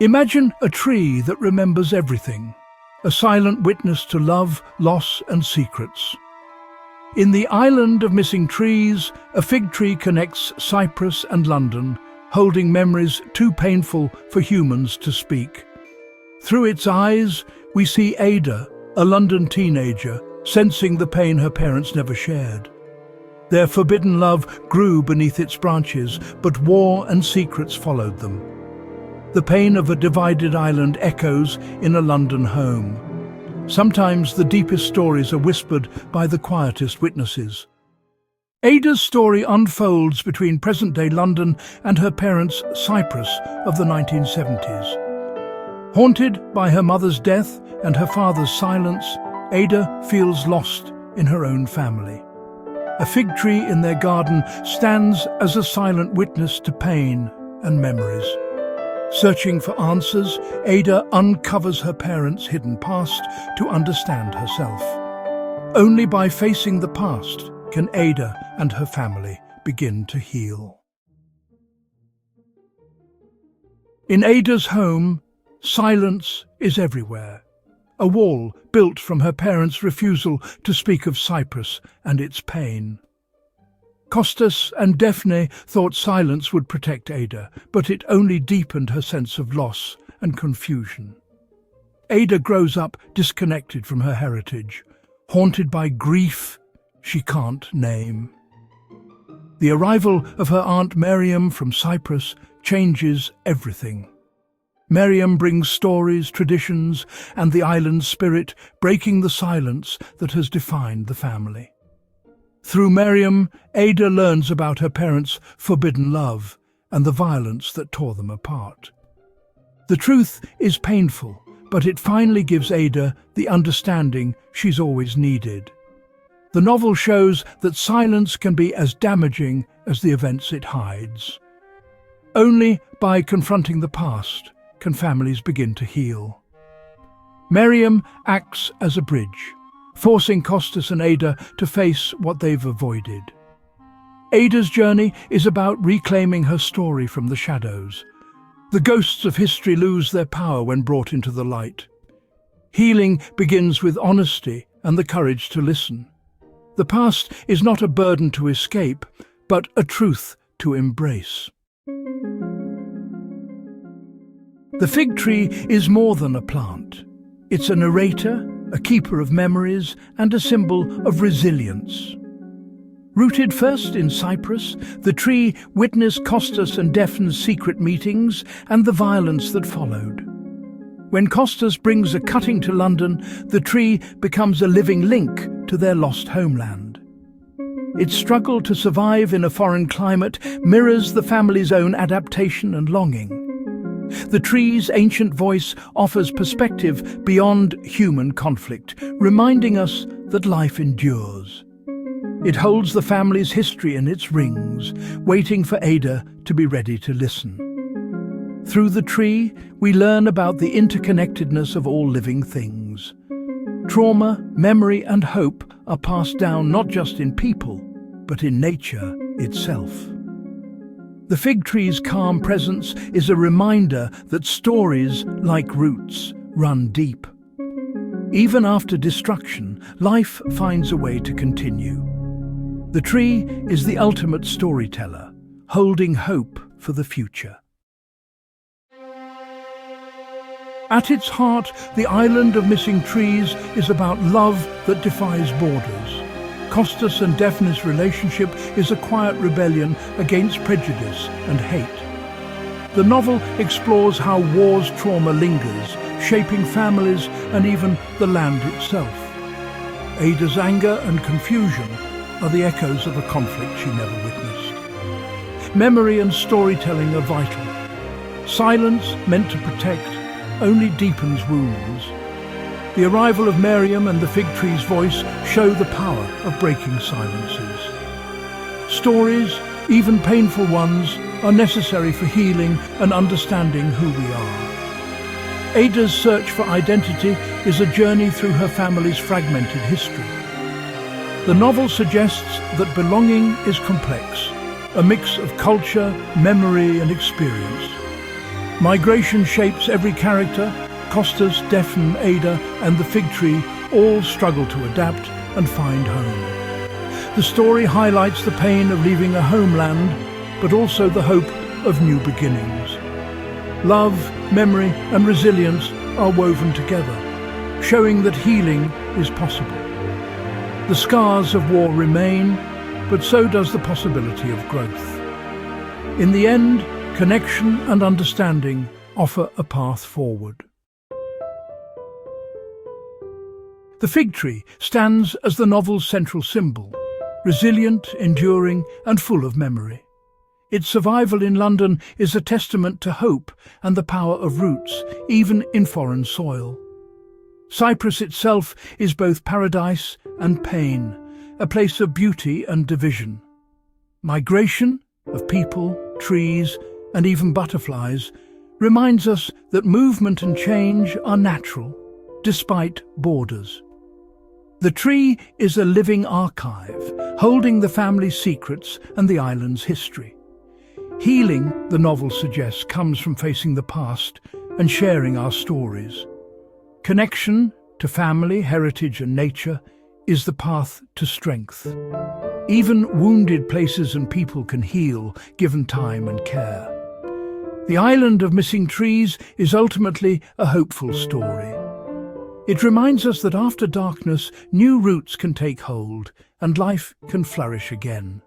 Imagine a tree that remembers everything, a silent witness to love, loss and secrets. In the island of missing trees, a fig tree connects Cyprus and London, holding memories too painful for humans to speak. Through its eyes, we see Ada, a London teenager, sensing the pain her parents never shared. Their forbidden love grew beneath its branches, but war and secrets followed them. The pain of a divided island echoes in a London home. Sometimes the deepest stories are whispered by the quietest witnesses. Ada's story unfolds between present-day London and her parents' Cyprus of the 1970s. Haunted by her mother's death and her father's silence, Ada feels lost in her own family. A fig tree in their garden stands as a silent witness to pain and memories. Searching for answers, Ada uncovers her parents' hidden past to understand herself. Only by facing the past can Ada and her family begin to heal. In Ada's home, silence is everywhere. A wall built from her parents' refusal to speak of Cyprus and its pain. Kostas and Defne thought silence would protect Ada, but it only deepened her sense of loss and confusion. Ada grows up disconnected from her heritage, haunted by grief she can't name. The arrival of her Aunt Miriam from Cyprus changes everything. Miriam brings stories, traditions, and the island's spirit, breaking the silence that has defined the family. Through Miriam, Ada learns about her parents' forbidden love and the violence that tore them apart. The truth is painful, but it finally gives Ada the understanding she's always needed. The novel shows that silence can be as damaging as the events it hides. Only by confronting the past can families begin to heal. Miriam acts as a bridge, forcing Kostas and Ada to face what they've avoided. Ada's journey is about reclaiming her story from the shadows. The ghosts of history lose their power when brought into the light. Healing begins with honesty and the courage to listen. The past is not a burden to escape, but a truth to embrace. The fig tree is more than a plant. It's a narrator, a keeper of memories, and a symbol of resilience. Rooted first in Cyprus, the tree witnessed Kostas and Defne's secret meetings and the violence that followed. When Kostas brings a cutting to London, the tree becomes a living link to their lost homeland. Its struggle to survive in a foreign climate mirrors the family's own adaptation and longing. The tree's ancient voice offers perspective beyond human conflict, reminding us that life endures. It holds the family's history in its rings, waiting for Ada to be ready to listen. Through the tree, we learn about the interconnectedness of all living things. Trauma, memory, and hope are passed down not just in people, but in nature itself. The fig tree's calm presence is a reminder that stories, like roots, run deep. Even after destruction, life finds a way to continue. The tree is the ultimate storyteller, holding hope for the future. At its heart, the island of missing trees is about love that defies borders. Kostas and Defne's relationship is a quiet rebellion against prejudice and hate. The novel explores how war's trauma lingers, shaping families and even the land itself. Ada's anger and confusion are the echoes of a conflict she never witnessed. Memory and storytelling are vital. Silence, meant to protect, only deepens wounds. The arrival of Miriam and the fig tree's voice show the power of breaking silences. Stories, even painful ones, are necessary for healing and understanding who we are. Ada's search for identity is a journey through her family's fragmented history. The novel suggests that belonging is complex, a mix of culture, memory, and experience. Migration shapes every character. Kostas, Defne, Ada and the fig tree all struggle to adapt and find home. The story highlights the pain of leaving a homeland, but also the hope of new beginnings. Love, memory and resilience are woven together, showing that healing is possible. The scars of war remain, but so does the possibility of growth. In the end, connection and understanding offer a path forward. The fig tree stands as the novel's central symbol, resilient, enduring and full of memory. Its survival in London is a testament to hope and the power of roots, even in foreign soil. Cyprus itself is both paradise and pain, a place of beauty and division. Migration of people, trees, and even butterflies reminds us that movement and change are natural, despite borders. The tree is a living archive, holding the family's secrets and the island's history. Healing, the novel suggests, comes from facing the past and sharing our stories. Connection to family, heritage and nature is the path to strength. Even wounded places and people can heal, given time and care. The island of missing trees is ultimately a hopeful story. It reminds us that after darkness, new roots can take hold and life can flourish again.